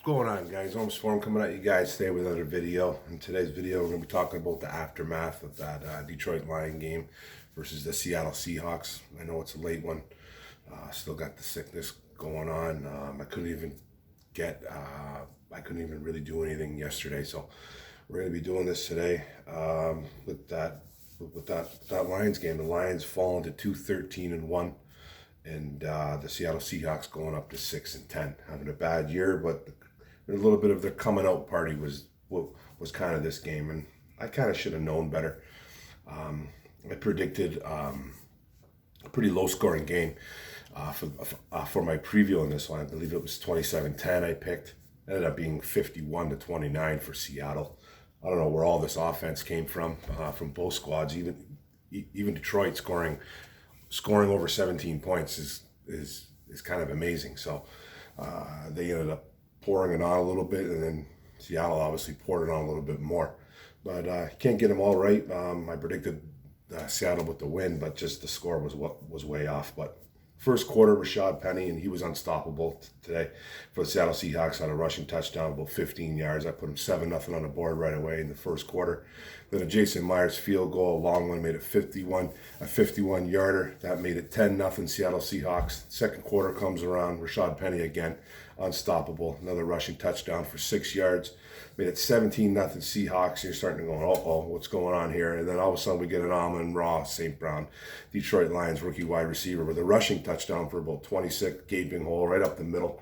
Going on, guys? Home Storm coming at you guys today with another video. In today's video, we're going to be talking about the aftermath of that Detroit Lion game versus the Seattle Seahawks. I know it's a late one. Still got the sickness going on. I couldn't even really do anything yesterday, so we're going to be doing this today with that Lions game. The Lions falling to 2-13-1. And the Seattle Seahawks going up to 6-10, having a bad year, but a little bit of their coming out party was kind of this game, and I kind of should have known better. I predicted a pretty low scoring game for my preview on this one. I believe it was 27-10. I picked, ended up being 51-29 for Seattle. I don't know where all this offense came from both squads. Even Detroit scoring over 17 points is kind of amazing. So they ended up pouring it on a little bit, and then Seattle obviously poured it on a little bit more. But can't get them all right. I predicted Seattle with the win, but just the score was way off. But first quarter, Rashad Penny, and he was unstoppable today for the Seattle Seahawks. Had a rushing touchdown, about 15 yards. I put him 7-0 on the board right away in the first quarter. Then a Jason Myers field goal, a long one, made it 51-yarder. That made it 10-0 Seattle Seahawks. Second quarter comes around, Rashad Penny again, unstoppable. Another rushing touchdown for 6 yards. Made it 17-0 Seahawks. You're starting to go, uh-oh, what's going on here? And then all of a sudden we get an Amon-Ra St. Brown, Detroit Lions rookie wide receiver, with a rushing touchdown for about 26, gaping hole right up the middle.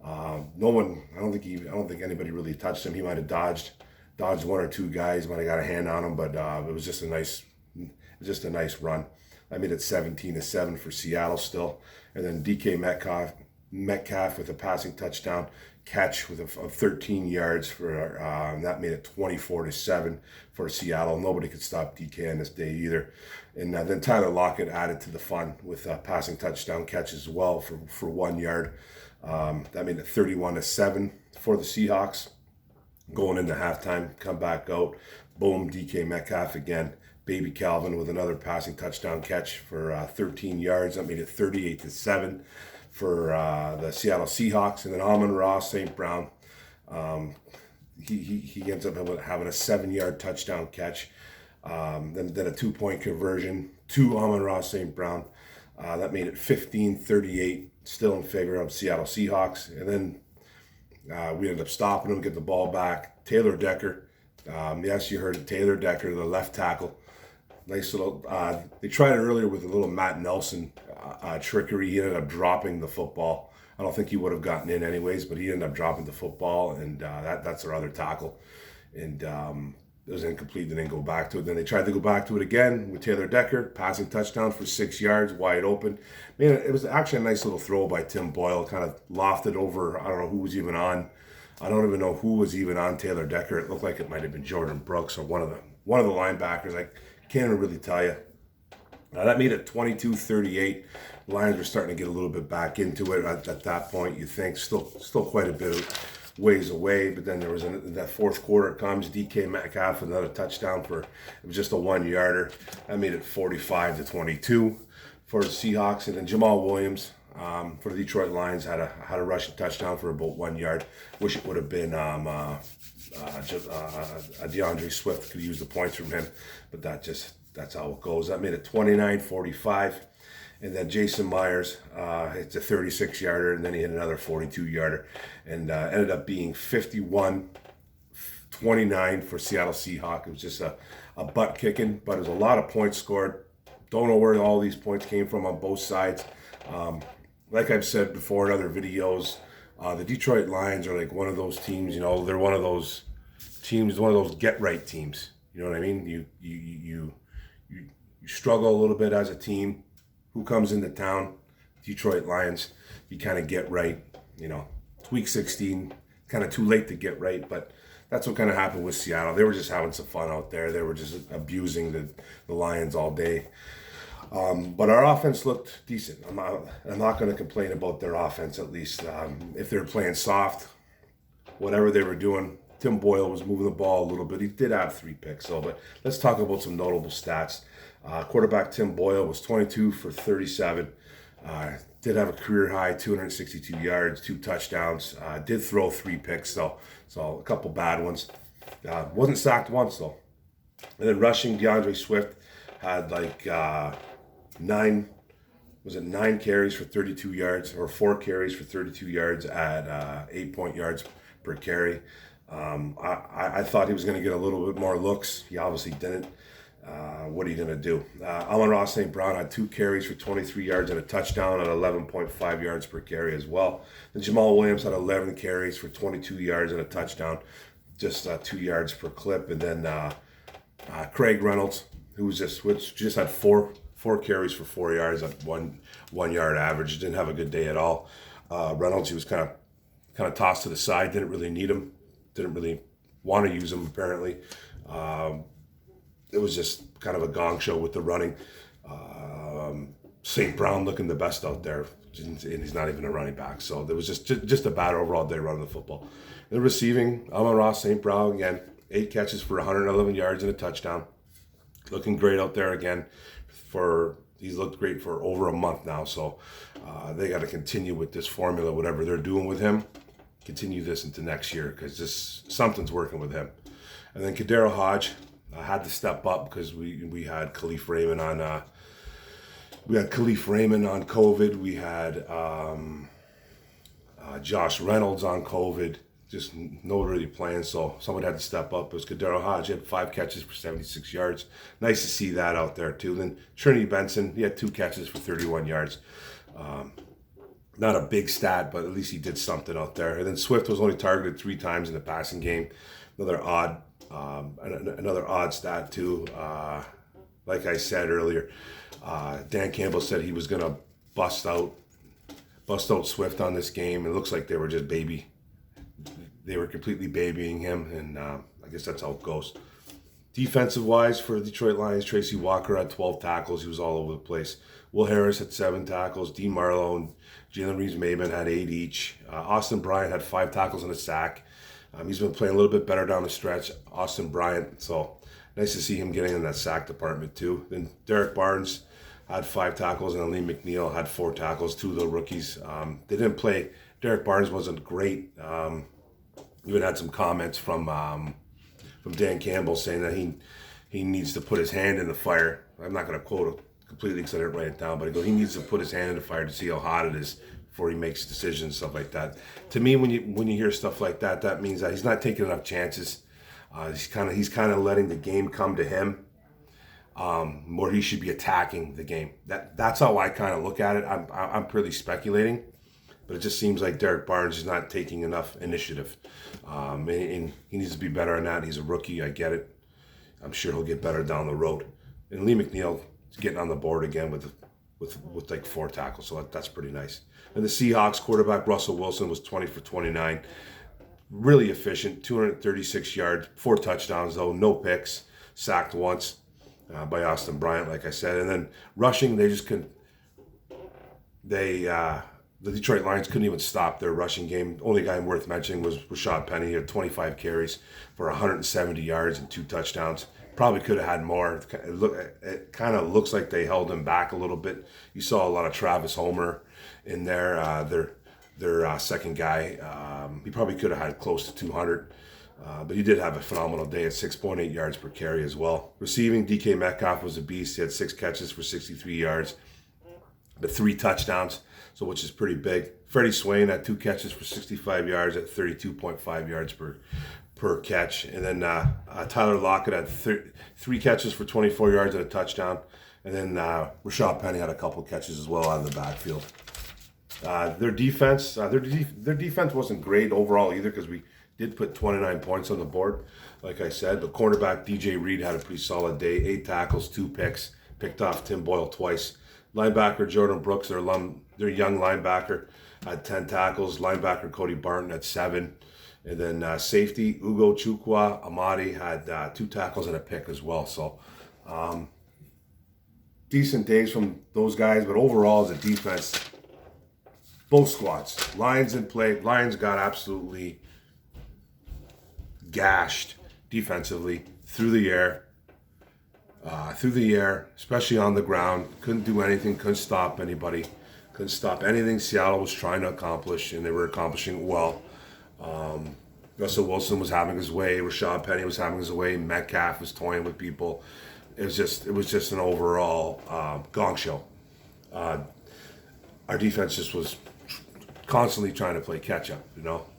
I don't think anybody really touched him. He might have dodged one or two guys, might have got a hand on him, but it was just a nice run. I made it 17-7 for Seattle still. And then DK Metcalf with a passing touchdown catch of 13 yards for that made it 24-7 for Seattle. Nobody could stop DK on this day either. And then Tyler Lockett added to the fun with a passing touchdown catch as well for 1 yard. That made it 31-7 for the Seahawks. Going into halftime, come back out, boom, DK Metcalf again. Baby Calvin with another passing touchdown catch for 13 yards. That made it 38-7 for the Seattle Seahawks. And then Amon-Ra St. Brown, he ends up having a 7-yard touchdown catch. Then a 2-point conversion to Amon-Ra St. Brown. That made it 15-38, still in favor of Seattle Seahawks. And then we ended up stopping him, get the ball back. Taylor Decker, yes, you heard it, Taylor Decker, the left tackle. Nice little, they tried it earlier with a little Matt Nelson trickery. He ended up dropping the football. I don't think he would have gotten in anyways, but he ended up dropping the football, and that's their other tackle. And it was incomplete. They didn't go back to it. Then they tried to go back to it again with Taylor Decker, passing touchdown for 6 yards, wide open. Man, it was actually a nice little throw by Tim Boyle, kind of lofted over. I don't know who was even on. I don't even know who was even on Taylor Decker. It looked like it might have been Jordan Brooks or one of the linebackers. I can't even really tell you. That made it 22-38. Lions were starting to get a little bit back into it at that point. You think still quite a bit of ways away, but then there was that fourth quarter comes, DK Metcalf with another touchdown it was just a 1-yarder. That made it 45-22 for the Seahawks. And then Jamal Williams for the Detroit Lions had a rushing touchdown for about 1 yard. Wish it would have been DeAndre Swift could use the points from him, but that's how it goes. That made it 29-45. And then Jason Myers, it's a 36-yarder, and then he hit another 42-yarder, and ended up being 51-29 for Seattle Seahawks. It was just a butt kicking, but it was a lot of points scored. Don't know where all these points came from on both sides. Like I've said before in other videos, the Detroit Lions are like one of those teams. They're one of those teams, one of those get-right teams. You know what I mean? You struggle a little bit as a team. Who comes into town? Detroit Lions. You kind of get right. It's week 16. Kind of too late to get right, but that's what kind of happened with Seattle. They were just having some fun out there. They were just abusing the Lions all day. But our offense looked decent. I'm not going to complain about their offense, at least. If they were playing soft, whatever they were doing, Tim Boyle was moving the ball a little bit. He did have 3 picks, but let's talk about some notable stats. Quarterback Tim Boyle was 22 for 37, Did have a career high 262 yards, 2 touchdowns. Did throw 3 picks though, so a couple bad ones. Wasn't sacked once though. And then rushing, DeAndre Swift had like 9 carries for 32 yards, or 4 carries for 32 yards at 8 yards per carry. I thought he was going to get a little bit more looks. He obviously didn't. What are you going to do? Amon-Ra St. Brown had 2 carries for 23 yards and a touchdown at 11.5 yards per carry as well. And Jamal Williams had 11 carries for 22 yards and a touchdown, just 2 yards per clip. And then Craig Reynolds, which just had four carries for 4 yards at 1 yard average. Didn't have a good day at all. Reynolds, he was kind of tossed to the side. Didn't really need him. Didn't really want to use him apparently. It was just kind of a gong show with the running. St. Brown looking the best out there, and he's not even a running back. So there was just a bad overall day running the football. The receiving, Amon-Ra St. Brown again, 8 catches for 111 yards and a touchdown. Looking great out there again. He's looked great for over a month now. So they got to continue with this formula, whatever they're doing with him. Continue this into next year because something's working with him. And then Kadero Hodge had to step up because we had Khalif Raymond on COVID. We had Josh Reynolds on COVID. Just nobody playing, so someone had to step up. It was Kadero Hodge. He had 5 catches for 76 yards. Nice to see that out there too. Then Trinity Benson, he had 2 catches for 31 yards. Not a big stat, but at least he did something out there. And then Swift was only targeted 3 times in the passing game. Another odd stat too. Like I said earlier, Dan Campbell said he was gonna bust out Swift on this game. It looks like they were just They were completely babying him, and I guess that's how it goes. Defensive wise for the Detroit Lions, Tracy Walker had 12 tackles. He was all over the place. Will Harris had 7 tackles. Dean Marlowe and Jalen Reeves-Maybin had 8 each. Austin Bryant had 5 tackles and a sack. He's been playing a little bit better down the stretch, Austin Bryant. So nice to see him getting in that sack department too. Then Derek Barnes had 5 tackles, and Lee McNeil had 4 tackles, 2 of the rookies. They didn't play. Derek Barnes wasn't great. Even had some comments from Dan Campbell saying that he needs to put his hand in the fire. I'm not going to quote it completely because I didn't write it down, but he needs to put his hand in the fire to see how hot it is before he makes decisions, stuff like that. To me, when you hear stuff like that, that means that he's not taking enough chances. He's kind of letting the game come to him, or he should be attacking the game. That's how I kind of look at it. I'm purely speculating. But it just seems like Derek Barnes is not taking enough initiative. And he needs to be better on that. He's a rookie, I get it. I'm sure he'll get better down the road. And Lee McNeil is getting on the board again with like 4 tackles, so that's pretty nice. And the Seahawks quarterback, Russell Wilson, was 20 for 29. Really efficient, 236 yards, 4 touchdowns though, no picks, sacked once by Austin Bryant, like I said. And then rushing, the Detroit Lions couldn't even stop their rushing game. Only guy worth mentioning was Rashad Penny. He had 25 carries for 170 yards and 2 touchdowns. Probably could have had more. It kind of looks like they held him back a little bit. You saw a lot of Travis Homer in there, their second guy. He probably could have had close to 200. But he did have a phenomenal day at 6.8 yards per carry as well. Receiving, DK Metcalf was a beast. He had 6 catches for 63 yards, but 3 touchdowns. So which is pretty big. Freddie Swain had 2 catches for 65 yards at 32.5 yards per catch. And then Tyler Lockett had 3 catches for 24 yards and a touchdown. And then Rashad Penny had a couple catches as well out of the backfield. Their defense wasn't great overall either because we did put 29 points on the board, like I said. The cornerback DJ Reed had a pretty solid day. 8 tackles, 2 picks. Picked off Tim Boyle twice. Linebacker Jordan Brooks, their young linebacker, had 10 tackles. Linebacker Cody Barton had 7. And then safety Ugo Chukwu Amadi had 2 tackles and a pick as well. So decent days from those guys. But overall, as a defense, both squads, Lions in play. Lions got absolutely gashed defensively through the air, especially on the ground. Couldn't do anything, couldn't stop anybody. Couldn't stop anything Seattle was trying to accomplish, and they were accomplishing it well. Russell Wilson was having his way. Rashad Penny was having his way. Metcalf was toying with people. It was just an overall gong show. Our defense just was constantly trying to play catch up.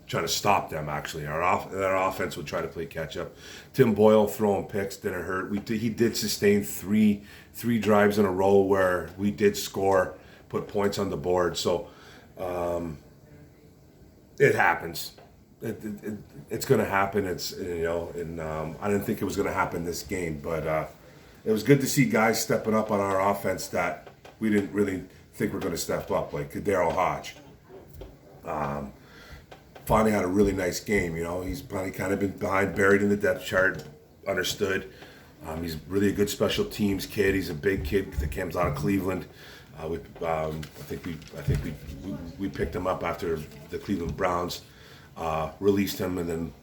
Trying to stop them. Actually, our offense would try to play catch up. Tim Boyle throwing picks didn't hurt. He did sustain three drives in a row where we did score, put points on the board. So it happens. It's going to happen. And I didn't think it was going to happen this game, but it was good to see guys stepping up on our offense that we didn't really think were going to step up, like Daryl Hodge. Finally had a really nice game. He's probably kind of been buried in the depth chart. Understood. He's really a good special teams kid. He's a big kid that comes out of Cleveland. I think we picked him up after the Cleveland Browns released him, and then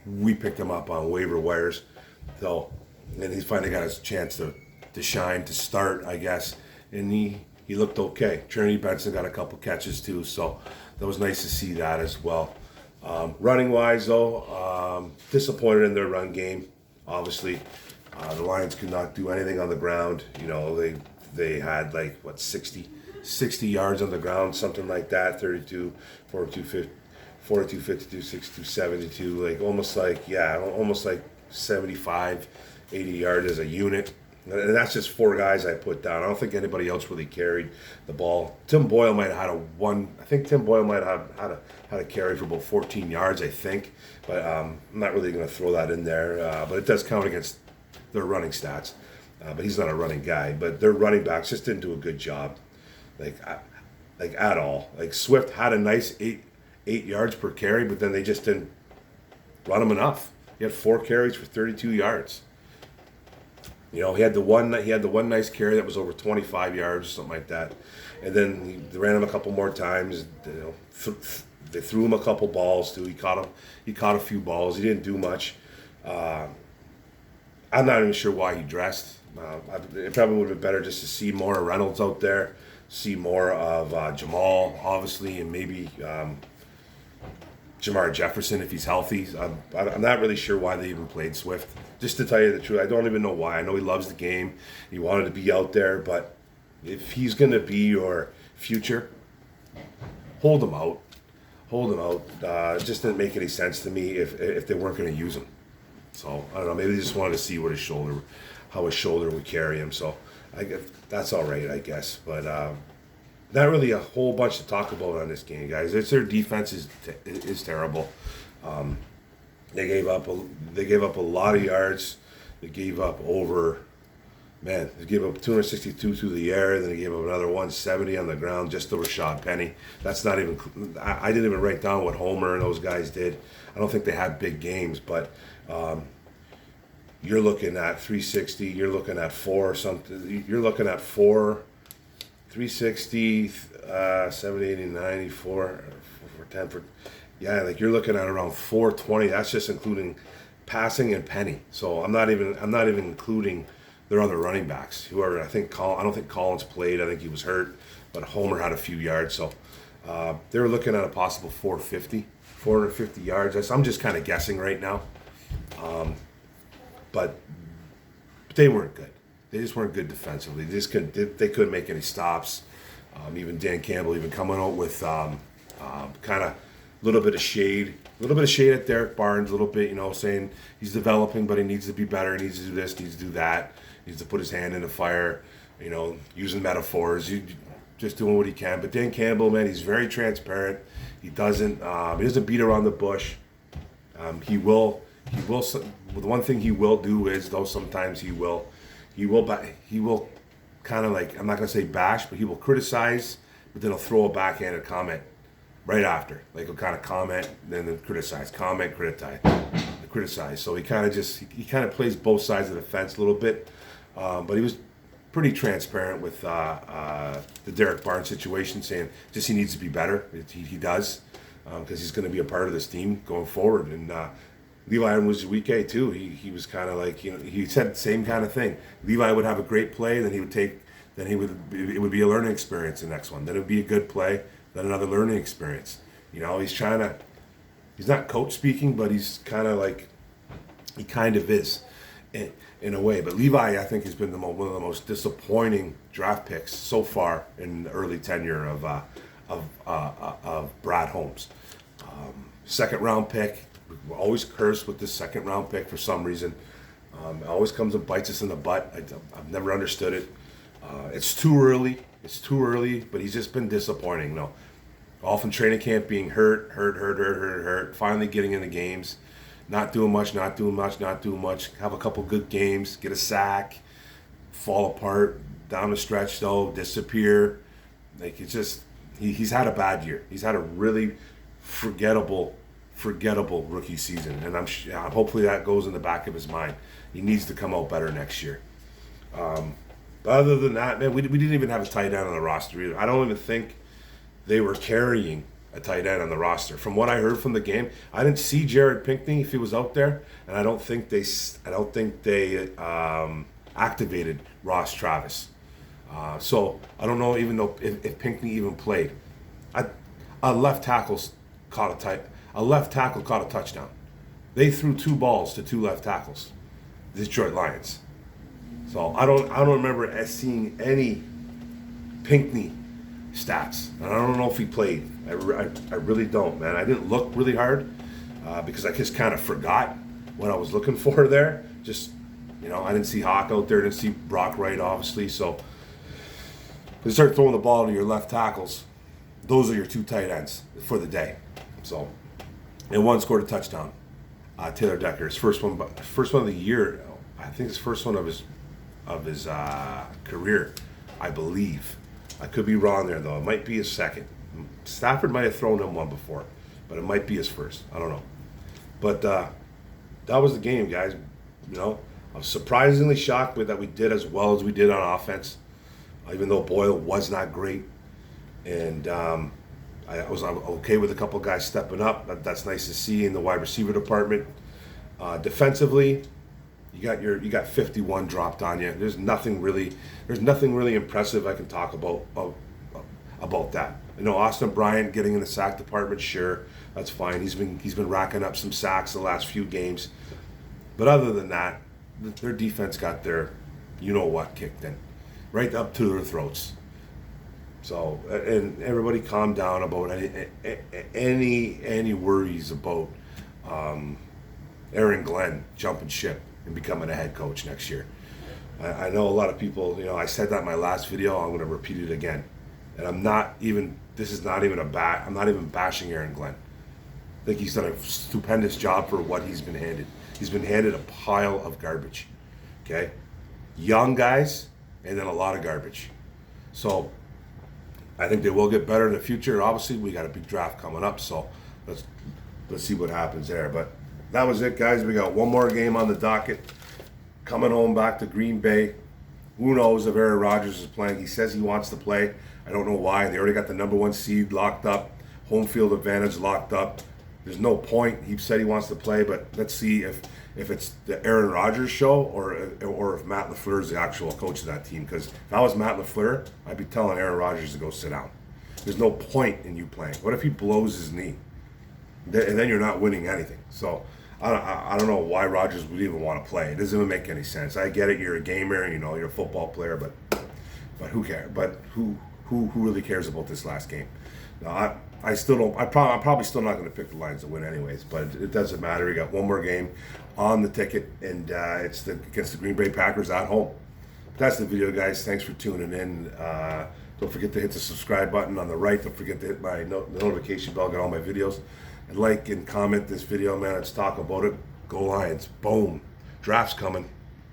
we picked him up on waiver wires. So, and he's finally got his chance to shine, to start, I guess. And he looked okay. Trinity Benson got a couple catches too, so that was nice to see that as well. Running wise, though, disappointed in their run game. Obviously, the Lions could not do anything on the ground. They had 60 yards on the ground, something like that. 32, 42, 42, 52, 62, 72, almost like 75, 80 yards as a unit. And that's just four guys I put down. I don't think anybody else really carried the ball. Tim Boyle might have had a carry for about 14 yards, I think. But I'm not really going to throw that in there. But it does count against their running stats. But he's not a running guy. But their running backs just didn't do a good job, at all. Swift had a nice eight yards per carry, but then they just didn't run him enough. He had 4 carries for 32 yards. He had the one nice carry that was over 25 yards or something like that, and then they ran him a couple more times. They threw him a couple balls too. He caught a few balls. He didn't do much. I'm not even sure why he dressed. It probably would have been better just to see more of Reynolds out there, see more of Jamal, obviously, and maybe Jamar Jefferson if he's healthy. I'm not really sure why they even played Swift. Just to tell you the truth, I don't even know why. I know he loves the game. He wanted to be out there, but if he's going to be your future, hold him out. It just didn't make any sense to me if they weren't going to use him. So, I don't know. Maybe they just wanted to see how his shoulder would carry him. So, I guess that's all right, I guess. But not really a whole bunch to talk about on this game, guys. Their defense is terrible. They gave up a lot of yards. They gave up 262 through the air. Then they gave up another 170 on the ground just to Rashad Penny. That's not even. I didn't even write down what Homer and those guys did. I don't think they had big games, but you're looking at 360. You're looking at 4 something. You're looking at 360, 70, 80, 90, 4 for 10 for. Yeah, you're looking at around 420. That's just including passing and Penny. So I'm not even including their other running backs. I don't think Collins played. I think he was hurt, but Homer had a few yards. So they were looking at a possible 450 yards. I'm just kind of guessing right now. But they weren't good. They just weren't good defensively. They couldn't make any stops. Even Dan Campbell coming out with kind of a little bit of shade at Derek Barnes, a little bit, saying he's developing, but he needs to be better. He needs to do this, needs to do that. He needs to put his hand in the fire, using metaphors, just doing what he can. But Dan Campbell, man, he's very transparent. He doesn't beat around the bush. He will. The one thing he will do is, though, sometimes he will kind of I'm not gonna say bash, but he will criticize, but then he'll throw a backhanded comment right after. He'll kind of comment, then criticize, comment, criticize. So he kind of plays both sides of the fence a little bit. But he was pretty transparent with the Derek Barnes situation, saying just he needs to be better. He does, because he's going to be a part of this team going forward. And Levi was week too. He was kind of he said the same kind of thing. Levi would have a great play, then he would take then it would be a learning experience the next one. Then it would be a good play, then another learning experience. You know, he's not coach speaking, but he's kind of like, he kind of is in a way. But Levi, I think, has been one of the most disappointing draft picks so far in the early tenure of Brad Holmes. Second round pick. We're always cursed with this second round pick for some reason. It always comes and bites us in the butt. I've never understood it. It's too early. It's too early, but he's just been disappointing. No, often training camp being hurt. Finally getting in the games, not doing much. Have a couple good games, get a sack, fall apart down the stretch though, disappear. Like, it's just he's had a bad year. He's had a really forgettable rookie season, and I'm hopefully that goes in the back of his mind. He needs to come out better next year. But other than that, man, we didn't even have a tight end on the roster either. I don't even think they were carrying a tight end on the roster. From what I heard from the game, I didn't see Jared Pinkney if he was out there, and I don't think they activated Ross Travis. So I don't know even though if Pinkney even played. A left tackle caught a touchdown. They threw 2 balls to 2 left tackles, the Detroit Lions. So I don't remember seeing any Pinkney stats, and I don't know if he played. I really don't, man. I didn't look really hard because I just kind of forgot what I was looking for there. Just, you know, I didn't see Hawk out there, didn't see Brock Wright, obviously. So they start throwing the ball to your left tackles. Those are your 2 tight ends for the day. So, and one scored a touchdown. Taylor Decker, his first one of the year. I think it's first one of his career, I believe. I could be wrong there though. It might be his second. Stafford might have thrown him one before, but it might be his first. I don't know. But that was the game, guys. You know, I was surprisingly shocked that we did as well as we did on offense, even though Boyle was not great. And I was okay with a couple guys stepping up. That's nice to see in the wide receiver department. Defensively, you got 51 dropped on you. There's nothing really impressive I can talk about that. You know, Austin Bryant getting in the sack department, sure, that's fine. He's been racking up some sacks the last few games. But other than that, their defense got their you-know-what kicked in, right up to their throats. So, and everybody calm down about any worries about Aaron Glenn jumping ship and becoming a head coach next year. I know a lot of people, you know, I said that in my last video, I'm going to repeat it again. And I'm not even bashing Aaron Glenn. I think he's done a stupendous job for what he's been handed. He's been handed a pile of garbage, okay? Young guys, and then a lot of garbage. So I think they will get better in the future. Obviously, we got a big draft coming up, so let's see what happens there. But that was it, guys. We got one more game on the docket. Coming home back to Green Bay. Who knows if Aaron Rodgers is playing? He says he wants to play. I don't know why. They already got the #1 seed locked up. Home field advantage locked up. There's no point. He said he wants to play, but let's see if it's the Aaron Rodgers show or if Matt LaFleur is the actual coach of that team. Because if I was Matt LaFleur, I'd be telling Aaron Rodgers to go sit down. There's no point in you playing. What if he blows his knee? And then you're not winning anything. So I don't know why Rodgers would even want to play. It doesn't even make any sense. I get it. You're a gamer. You know, you're a football player. But who cares? But who really cares about this last game? No, I still don't. I'm probably still not going to pick the Lions to win anyways. But it doesn't matter. We got one more game on the ticket, and it's against the Green Bay Packers at home. That's the video, guys. Thanks for tuning in. Don't forget to hit the subscribe button on the right. Don't forget to hit my notification bell, get all my videos. And like and comment this video, man. Let's talk about it. Go Lions. Boom. Draft's coming.